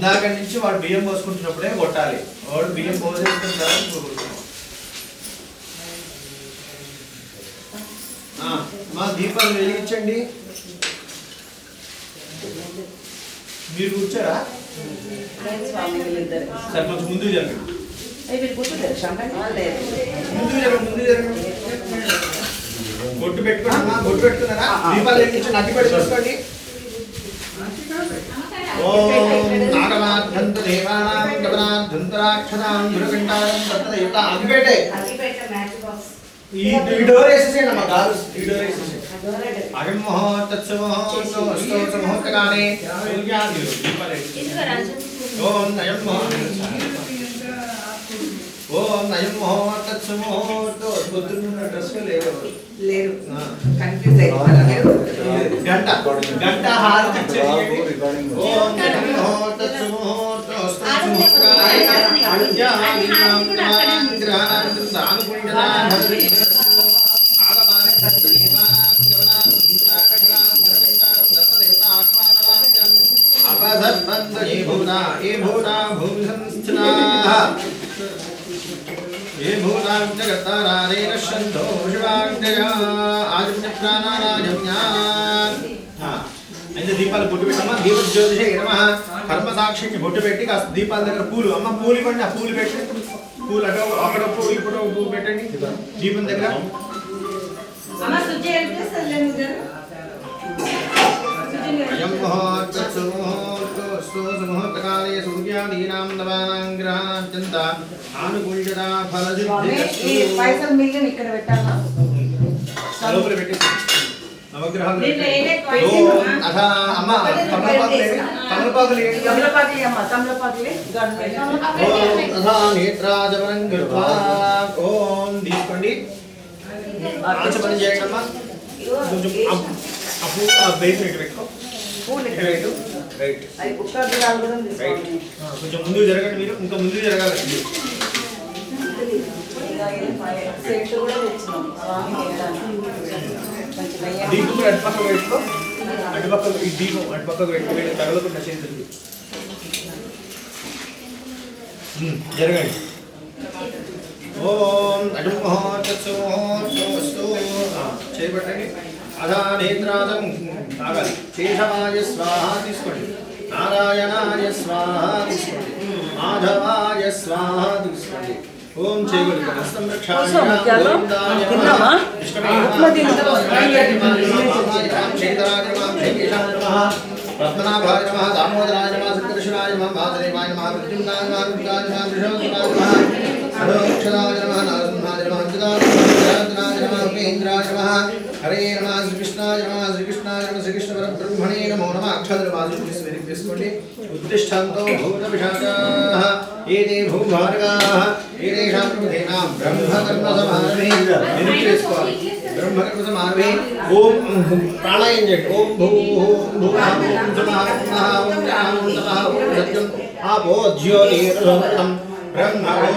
ఇందాక నుంచి వాడు బియ్యం పోసుకుంటున్నప్పుడే కొట్టాలి. వాడు బియ్యం పోసేసుకున్న తర్వాత మా దీపాలు వెలిగించండి. మీరు కూర్చోరా? సార్ కొంచెం ముందుకు జరగండి. ముందు జరగండి. బొట్టు పెట్టుకున్నా, బొట్టు పెట్టుకున్నారా? దీపాలు వెలిగించండి. అట్టి పెట్టి చూసుకోండి. ఓం నాగమాధ్యంత దేవానాం గమనాధ్యంతరాక్షరాం గురుకంఠాయం దత్తదేవత. అగ్గిపెట్టే ఈ డోర్ వేసేసేయండి అమ్మా. గారు ఈ డోర్ వేసేసేయండి. అయం ముహూర్తకాలే ఓం నయం ఓం నయం ముహూర్తముహూర్తో. పొద్దున్న డ్రెస్ లేరు కన్ఫ్యూజ్ అయ్యారు. గంట గంట హారతి ఇచ్చేయండి. ఓం నయం ముహూర్తముహూర్తో అయితే దీపాలు బొట్టు పెట్టమ్మా. దీప జ్యోతిషే నమః. కర్మ సాక్షికి బొట్టు పెట్టి కాస్త దీపాల దగ్గర పూలు అమ్మ పూలు ఇవ్వండి. ఆ పూలు పెట్టి పూలు అటు అక్కడ పువ్వు ఇప్పుడు పువ్వు పెట్టండి దీపం దగ్గర. ముహూర్తకాలే సూర్యాదీనాం నవానాం గ్రహాణాంత్యంత ఆనుకూల్యతా ఫలసిద్ధిరస్తు. పైసలు మిగిలిన ఇక్కడ పెట్టాలా? లోపల పెట్టి నవగ్రహాలు అథ అమ్మ నేత్రాజమనం కృత్వా ఓం తీసుకోండి. ఆచమనం చేయండి అమ్మా. కొంచెం అప్పు బయట పెట్టుకో. రైట్ కొంచెం ముందుకు జరగండి. మీరు ఇంకా ముందుకు జరగాలి. దీపం అటుపక్క పెట్టుకో. అటుపక్క ఈ దీపం అటుపక్కకు పెట్టుకో. తగలకుండా చేతులు జరగండి. ఓం అటు ముహూర్తోస్తు చేపట్టండి. అధా నేత్రాదం తాగాలి. శేషవాయ స్వాహ తీసుకోండి. నారాయణాయ స్వాహ తీసుకోండి. మాధవాయ స్వాహ తీసుకోండి. ఓం చేయగలి హస్తం రక్షాయ పద్మనాభాయ నమః. దామోదరాయ నమః. సంకర్షణాయ నమః. వాసుదేవాయ నమః. ప్రద్యుమ్నాయ నమః. రుద్రాయ నమః. వృషభాయ నమః. అధోక్షరాయ నమః. నరసింహాయ నమః. అంజనాయ నమః. ఉపేంద్రాయ నమః. హరే నమః. శ్రీకృష్ణాయ నమః. శ్రీకృష్ణాయ నమః. శ్రీకృష్ణ పరబ్రహ్మణే నమో నమః. అక్షర వాసు వేసుకోండి. ఉత్తిష్టంతో భూత పిశాచాః ఏతే భూభార్గాః ఏతేషాం ప్రముఖేనాం బ్రహ్మకర్మ సమారభే. చేసుకోవాలి. బ్రహ్మకర్మ సమారభే. ఓం ప్రాణాయం చేయండి. ఓం భూ సత్యం ఆపో జ్యోతిర్హం బ్రహ్మ ఓం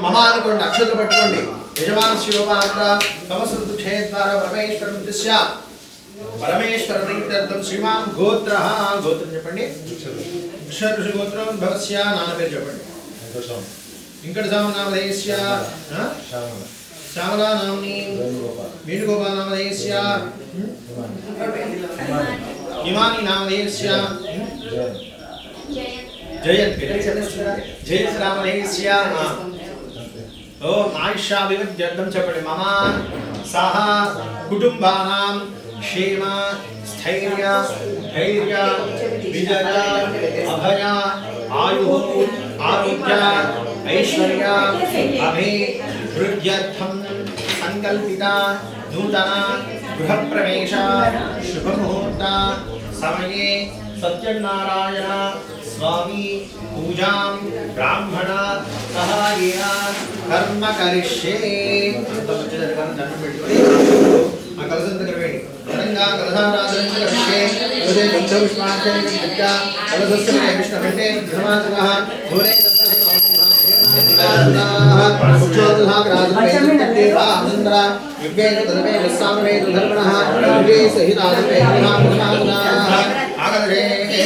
మమ అనుకోండి. అక్షతలు పట్టుకోండి. యజమాన శివపాత్ర తమస్సు క్షేత్ర పరమేశ్వరం దిశ్య పరమేశ్వర ప్రీత్యర్థం శ్రీమాన్ గోత్ర. గోత్రం చెప్పండి. ఋషి గోత్రం భవస్య. నాన్న పేరు చెప్పండి. ఇంకటి నామధేయస్య శ్యామలా నామ్ని. వేణుగోపాల్ నామధేయస్య హిమాని నామధేయస్య జయంత్. జయంత్ నామధేయస్య ఓం ఆయుష్యాభివృద్ధ్యర్థం చెప్పండి. మమ సహ కుటుంబానాం క్షేమ స్థైర్య ధైర్య విజయ అభయ ఆయు ఆరోగ్య ఐశ్వర్య అభివృద్ధ్యర్థం సంకల్పిత నూతన గృహప్రవేశ శుభముహూర్త సమయే సత్యనారాయణ స్వామి పూజాం బ్రాహ్మణ సహాయేన కర్మ కరిష్యే. దండం పెట్టుకొని ఆ కలసం దగ్గర వేడి తెలంగాణ కలసారాధన కరిష్యే. ఉదయ బంధ పుష్పాంజలి విద్య కలసస్య విష్ణు వెంటే గృహమాత్రః భూరే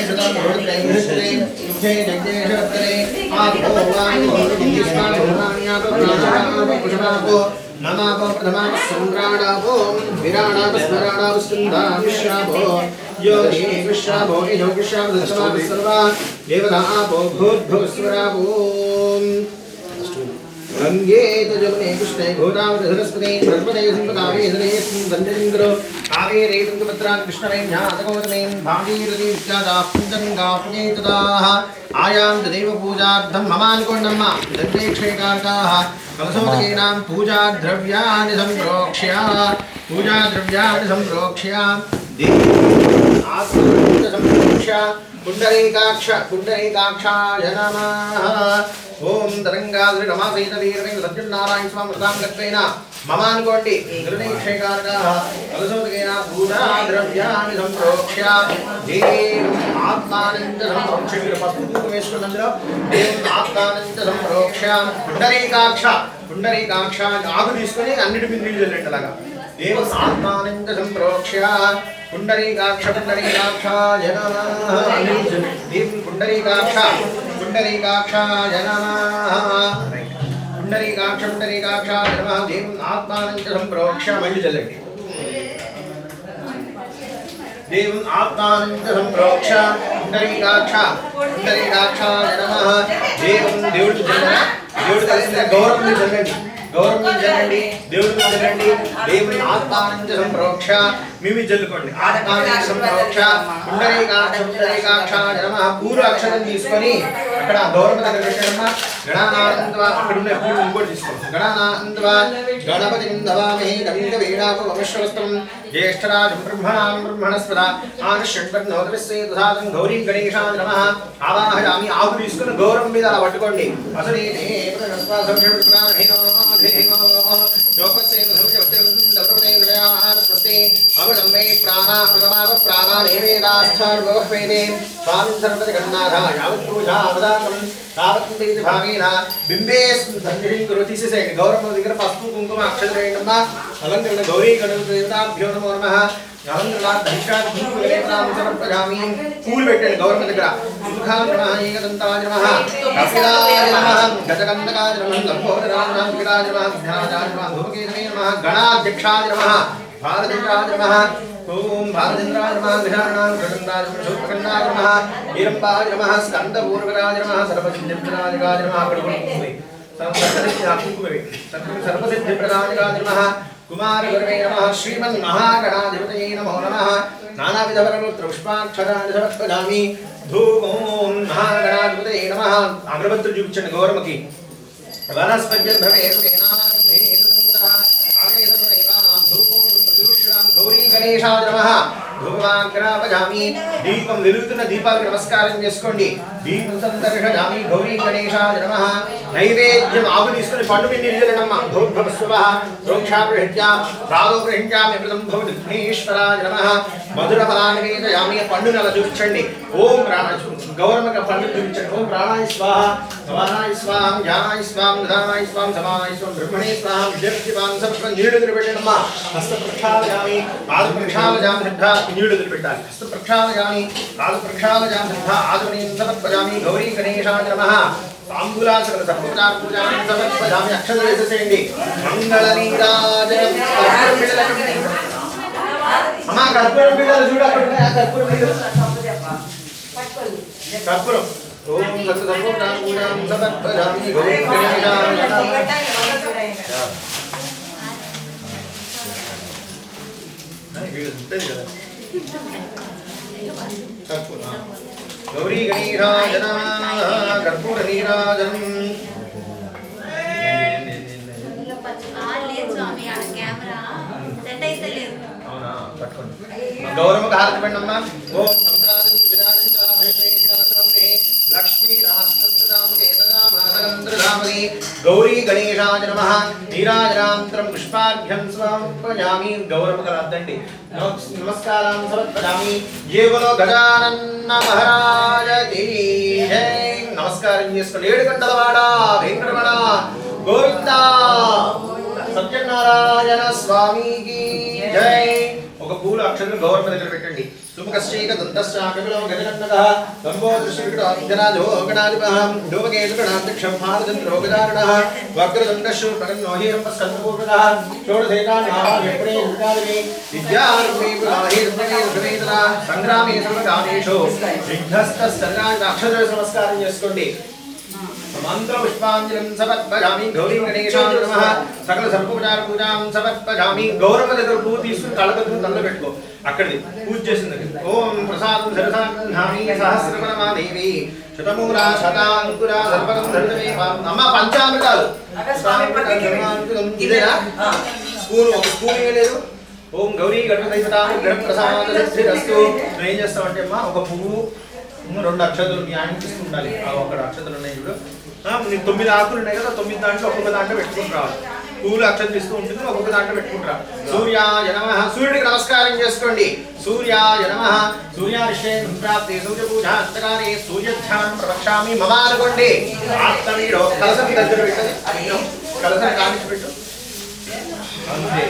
सदा भवत्यै विष्णे युद्धे जगदेशवत्तरे आदो वायो दिस्मान् भूतान्यापो प्राणानापो कुशमापो नमापो प्रथमापः संग्राणापो विराणापः स्मराणापः स्कन्धाविश्रापो योगी विश्रापो योगिश्रापो दशमापः सर्वा देवतापो भूर्भुवस्वरापो गंगे जमुने कृष्णे गोदावरी सरस्वती बृहस्पति संपदावे हरेस्मिन् संजयेन्द्रो कावेरी तुंगभद्रा कृष्णवें ध्यातगोतमें भागीरथी विद्यादाः पञ्चगङ्गा पुण्यैतदाः आयां देव पूजार्थं ममानुकोण्डम्म दण्डेक्षेकार्ताः कलशोदकेनां पूजाद्रव्याणि सम्प्रोक्ष्य पुण्डरीकाक्षाय नमः ओम तरंगाद्रि रमासहित वीरवें सत्यनारायण स्वामी मृतांगत्वेन ममानुकोण्डि गृणीक्षेकारकाः कलशोदकेन पूजाद्रव्याणि सम्प्रोक्ष्य देवम् आत्मानञ्च सम्प्रोक्ष्य वीरपस्पुकुमेश्वरनन्दरो देवम् आत्मानञ्च सम्प्रोक्ष्य पुण्डरीकाक्ष आగు తీసుకొని అన్నిటి మీద నీళ్ళు చల్లండి అలాగా देवम् आत्मानञ्च सम्प्रोक्ष्य पुण्डरीकाक्षाय नमः देवं पुण्डरीकाक्षाय नमः पुण्डरीकाक्षाय नमः देवम् आत्मानञ्च सम्प्रोक्ष्य मళ్ళీ చల్లండి देवम् आत्मानञ्च सम्प्रोक्ष्य पुण्डरीकाक्षाय नमः देवं దేవుడికి చల్లండి దేవుడికి కలిసిన గౌరవం చల్లండి गौरव जल्लंडी దేవుడికి చల్లండి దేవుని ఆత్మానంద సంప్రోక్ష మిమి జల్లుకోండి ఆత్మానంద సంప్రోక్ష పుండరీకాక్షాయ నమః పూర్వ అక్షరం తీసుకొని అక్కడ గౌరవ దగ్గర పెట్టడమ్మ గణానానందవ అక్కడ ఉన్న పూర్వ ఇంకోటి తీసుకోండి గణానానందవ గణపతిం దవామహే కవింక వీణాప వమశ్వస్తం జ్యేష్ఠరాజం బ్రహ్మణస్పద ఆనషణ్వర్ణోదవిస్సే తథాతం గౌరీ గణేశాయ నమః ఆవాహయామి ఆకు తీసుకొని గౌరవం మీద అలా పట్టుకోండి అసలే अमृतमे प्राणामृतमाव प्राणानेवेदास्थार्वोपेदे स्वामी सर्वजगन्नाथा यावत् पूजावदाकं तावत् प्रीति भावेन बिम्बेस्मिन् सन्निधिं करोति से गौरव दिगर पस्पु कुंकुम अक्षतरेणम्म अलंकृत गौरी गणपति देवताभ्यो नमो नमः अलंकृत धनिष्ठात् कुंकुमलेपनां समर्पयामि फूल పెట్టండి గౌరవ దగ్గర సుఖాయ నమః ఏకదంతాయ నమః కపిలాయ నమః గజగంధకాయ నమః లంబోదరాయ నమః విరాజ నమః జ్ఞానాయ నమః ధూమకేతవే నమః గణాధ్యక్షాయ నమః भारतेन्द्राय नमः ओम भारतेन्द्राय नमः विधारणां गणनाय नमः शूर्पकर्णाय नमः हीरम्बाय नमः स्कन्दपूर्वराय नमः सर्वसिद्धिप्रदाय नमः प्रभुवे सर्वसिद्धिप्रदाय नमः कुमारगुरवे नमः श्रीमन्महागणाधिपतये नमो नमः नानाविधवरपुष्पाक्षराणि समर्पयामि धूमों महागणाधिपतये नमः अग्रभद्र जुगुच्चंడి गौरमकी गौरी गणेशाय नमः धूपमाग्रापयामि दीपं వెలుగుతున్న దీపాలకు నమస్కారం చేసుకోండి దీపం సందర్శయామి గౌరీ గణేశాయ నమః నైవేద్యం ఆకు తీసుకొని పండు మీద నిలజనమ్మ భూర్భవస్వః రోక్షాప్రహిత్యా ప్రాదోప్రహిత్యామి ప్రథం భవతి విఘ్నేశ్వరాయ నమః మధుర ఫలానివేదయామి పండుని అలా చూపించండి ఓం గౌరమక పండు చూపించండి ఓం ప్రాణాయ స్వాహ సమానాయ స్వాహ జ్ఞానాయ స్వాహ నిధానాయ స్వాహ సమానాయ స్వాహ బ్రహ్మణే స్వాహ విద్యార్థివాన్ సర్వ నీళ్ళు పెట్టండమ్మ హస్త ప్రక్షాళయామి పాద ప్రక్షాళయామి శ్రద్ధా నీళ్ళు పెట్టాలి హస్త ప్రక్షాళయామి పాద ప్రక్షాళయామి శ్రద్ధా ఆదమనీయం సమర్పయామి గౌరీ గణేశాయ నమః తాంబూలా సకల సర్వోపచార పూజాన్ని సమర్పయామి అక్షత వేసేసేయండి మంగళ నీరాజనం అమ్మా కర్పూరం బిళ్ళలు చూడాలి కర్పూరం బిళ్ళలు కర్పూరం ఓం సకల సర్వోపచార పూజాన్ని సమర్పయామి గౌరీ గణేశాయ నమః गौरी गणेशाय नमः कर्पूर नीराजनम् गौरव హారతి పెట్టమ్మా ఓం సంప్రాదంతు విరాజంతా భేషేషాత్రే లక్ష్మీ రాష్ట్రస్తదామకే తదామానంద్రధామని గౌరీ గణేశాయ నమః నీరాజనాంతరం పుష్పార్ఘ్యం సమర్పయామి గౌరవ కరాద్దండి నమస్కారం సమర్పయామి జేవలో గజానన మహారాజకి జై నమస్కారం చేసుకోండి 7 గంటల వాడ వెంకటరమణ గోవిందా సత్యనారాయణ స్వామికి జై ఒక పూల అక్షరం గౌరవ దగ్గర పెట్టండి. సుముఖశ్చైక దంతశ్చాకవిలో గజగన్నదః లంబోదృశ్యవికట అబ్జరాజో గణాధిపః ధూమకేతుగణాధ్యక్షం భారతంద్రోగదారుణః వక్రదండశ్రు ప్రగన్నోహీరం స్కందపూర్ణః షోడశేతాన్ మహావ్యప్రే దుర్గాదిని విద్యారూపీ పురాహీర్మణీర్భవేదన సంగ్రామే సర్వకామేషు విఘ్నస్తస్సర్వాణి అక్షర నమస్కారం చేసుకోండి. మంత్ర పుష్పాంజలిం సమర్పయామి గౌరీ గణేశాయ నమః. సకల సర్వోపచార పూజాం సమర్పయామి. గౌరవ దగ్గర పువ్వు తీసుకుని కళ్ళకు తల్ల పెట్టుకో. అక్కడిది పూజ చేసిన దగ్గర ఓం ప్రసాదం సరసామి సహస్రవనమాదేవి శతమూలా శతాంకురా సర్వగం ధరితమే అమ్మ పంచామృతాలు ఇదేనా స్పూన్ ఒక స్పూన్ ఇవ్వలేదు. ఓం గౌరీ గణపతితాం గ్రహ ప్రసాద సిద్ధిరస్తు. నువ్వు ఏం చేస్తావంటే అమ్మా ఒక పువ్వు 2 అక్షతలు మీ ఆయన తీసుకుంటాలి. ఆ 1 అక్షతలు ఉన్నాయి ఇప్పుడు. నీకు 9 ఆకులు ఉన్నాయి కదా, 9 దాంట్లో ఒక్కొక్క దాంట్లో పెట్టుకుని రావాలి. పూలు అక్షతలు ఇస్తూ ఉంటుంది, ఒక్కొక్క దాంట్లో పెట్టుకుంటారా. సూర్యాయ నమః. సూర్యుడికి నమస్కారం చేసుకోండి. సూర్యాయ నమః. సూర్యారిష్టే సంప్రాప్తే సూర్య పూజ అంతకాలే సూర్యధ్యానం ప్రవక్ష్యామి మమ అనుకోండి. ఆత్మవీడో కలసం దగ్గర పెట్టండి. కలసం కానిచ్చి పెట్టు. అంతే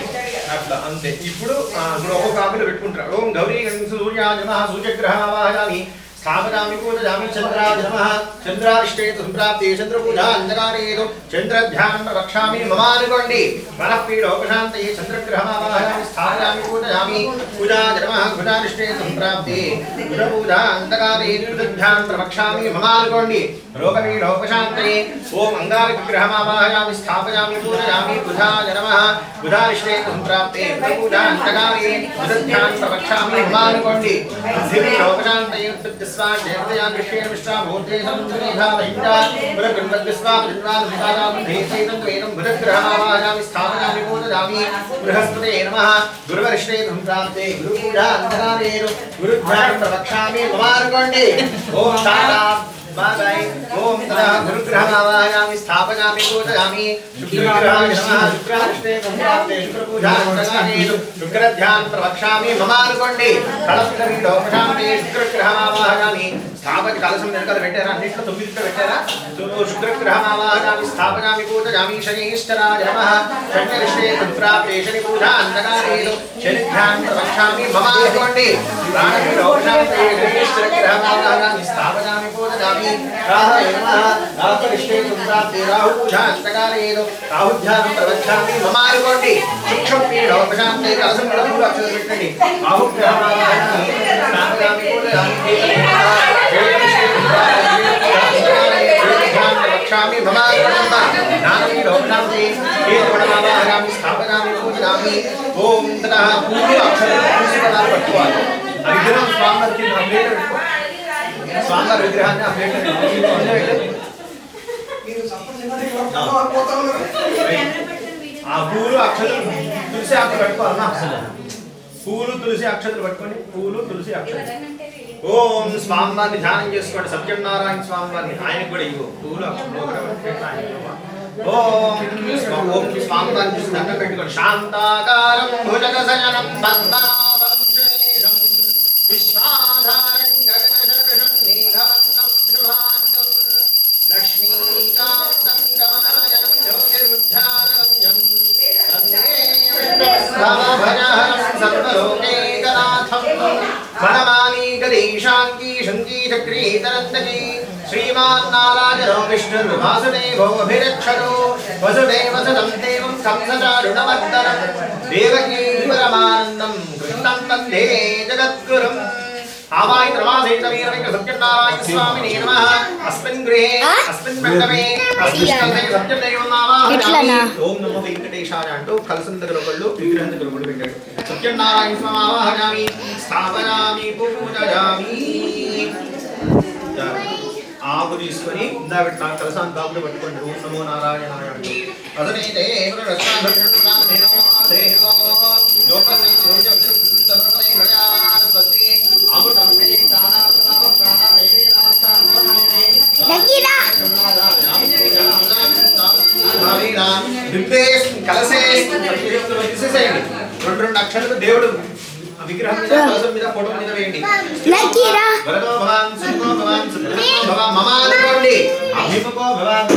అట్లా అంతే. ఇప్పుడు ఒక్కొక్క ఆకులు పెట్టుకుంటారు. ఓం గౌరీ సూర్యాయ నమః. సూర్యగ్రహమావాహయామి స్థాపయామి పూజయామి. చంద్రాయ నమః. చంద్రారిష్టే సంప్రాప్తే చంద్రపూజ అంధకారేదు చంద్రధ్యానం ప్రవక్ష్యామి మమ అనుకోండి. మనఃపీడోపశాంతయే చంద్రగ్రహమావాహయామి స్థాపయామి పూజయామి. పూజాయ నమః. భుజారిష్టే సంప్రాప్తే భుజపూజ అంధకారే భుజధ్యానం ప్రవక్ష్యామి మమ అనుకోండి. రోగపీడోపశాంతయే ఓం అంగారగ్రహమావాహయామి స్థాపయామి పూజయామి. భుజాయ నమః. భుజారిష్టే సంప్రాప్తే భుజపూజ అంధకారే భుజధ్యానం ప్రవక్ష్యామి మమ అనుకోండి. బుద్ధిపీడోపశాంతయే స్వాదేవతయా కృష్ణేన విశ్వా భూతే సంతునిధావైందా పురగణపతిస్వా విద్వాన్ వేదం భుజగ్రహమావాహయామి స్థాపయామి పూజయామి. బృహస్పతే నమః. గురువరిష్టే సంప్రాప్తే గురుపూజ అంధకారేణ గురుధ్యానం ప్రవక్ష్యామి మమ అనుకోండి. ఓం తారా బాయ్. ఓం తదా గురుగ్రహమావాహయామి స్థాపయామి పూజయామి. శుక్రగ్రహాయ నమః. శుక్రారిష్టే సంప్రాప్తే శుక్రపూజ అంధకారేణ శుక్రధ్యానం ప్రవక్ష్యామి మమ అనుకోండి. కళస్పీడోపశాంతే శుక్రగ్రహమావాహయామి స్థాపక కలసం వెనకాల పెట్టారా, అన్నింటిలో 9 పెట్టారా. శుక్రగ్రహమావాహయామి స్థాపయామి పూజయామి. శనీశ్వరాయ నమః. శనిరిష్టే సంప్రాప్తే శని పూజ అంధకారేణ శనిధ్యానం ప్రవక్ష్యామి మమ అనుకోండి. ప్రాణపీడోపశాంతే శనీశ్వరగ్రహమావాహయామి స్థాపయామి పూజయామి. రాహయ నమః. రాహురిష్టే సంప్రాప్తే రాహు పూజ అంధకారేణ రాహుధ్యానం ప్రవక్ష్యామి మమ అనుకోండి. శుక్రపీడోపశాంతే కలసం పూలు అక్షరం పెట్టండి. రాహుగ్రహమావాహయామి స్థాపయామి పూజయామి. ప్రవక్ష్యామి మమ జ్ఞానపీడోపశాంతే కేతుగణమావాహయామి స్థాపయామి పూజయామి. ఓం తదా పూలు అక్షరం పదాలు పట్టుకోవాలి. ఆ విగ్రహం స్వామివారికి అప్డేట్ పెట్టుకో. స్వామివారి విగ్రహాన్ని అప్డేట్ ఆ పూలు అక్షరం తులసి ఆకులు పట్టుకోవాలన్నా. పూలు తులసి అక్షతలు పట్టుకోండి. పూలు తులసి అక్షతలు. ఓం స్వామివారిని ధ్యానం చేసుకోండి. సత్యనారాయణ స్వామివారిని ఆయనకు కూడా ఇవ్వు. పూలు అక్షతలు ఓం స్వామివారిని చూసి దండం పెట్టుకోండి. శాంతాకారం భుజగశయనం పద్మాభం శరీరం విశ్వాధారం గగనశకృశం మేఘవంతం శుభాంగం లక్ష్మీకాంతం గమనాయనం జ్యోతిరుద్ధారణం భజహరం సర్వలోకైకనాథం వనమాలి గరీశాంకీ శంకీ చక్రీ తరంతకీ శ్రీమాన్ నారాయణో విష్ణుర్వాసుదేవోభిరక్షతో వసుదేవ సుతం దేవం కంసచారుణవర్ధనం దేవకీ పరమానందం కృష్ణం వందే జగద్గురుం. ఆవాహిత రమాసేత వీరవేంకట సత్యనారాయణ స్వామినే నమః. అస్మిన్ గృహే అస్మిన్ మండపే అస్మిన్ స్థలే సత్యదేవం ఆవాహయామి. ఓం నమో వెంకటేశాయ అంటూ కలసం దగ్గర ఒకళ్ళు విగ్రహం దగ్గర ఒకళ్ళు పెట్టాడు. సత్యనారాయణ స్వామి ఆవాహయామి స్థాపయామి పూజయామి. ఆకు తీసుకొని ఇందా పెట్టి కలసాన్ని దాపులు పట్టుకోండి. ఓం నమో నారాయణాయ అంటూ అదనైతే కలిసేసేయండి. 2 అక్షరాలు దేవుడు విగ్రహం మీద కలసం మీద ఫోటో మీద వేయండి. వరదో భవాన్ సుఖో భవాన్ సుఖో భవాన్ మమ అనుకోండి. అభిముఖో భవాన్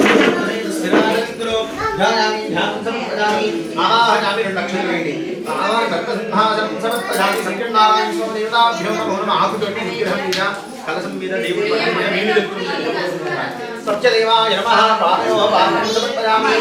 స్థిరానంతులో ध्यायामि ध्यानं समर्पयामि आवाहयामि रक्षणेति आवाहन कर्तसिंहासनं समर्पयामि सत्यनारायण स्वामी देवताभ्यो नमो नमः आहुतोटि विग्रहं विना कलशं विना देवपूजनं सत्यदेवाय नमः पादयो पादं समर्पयामि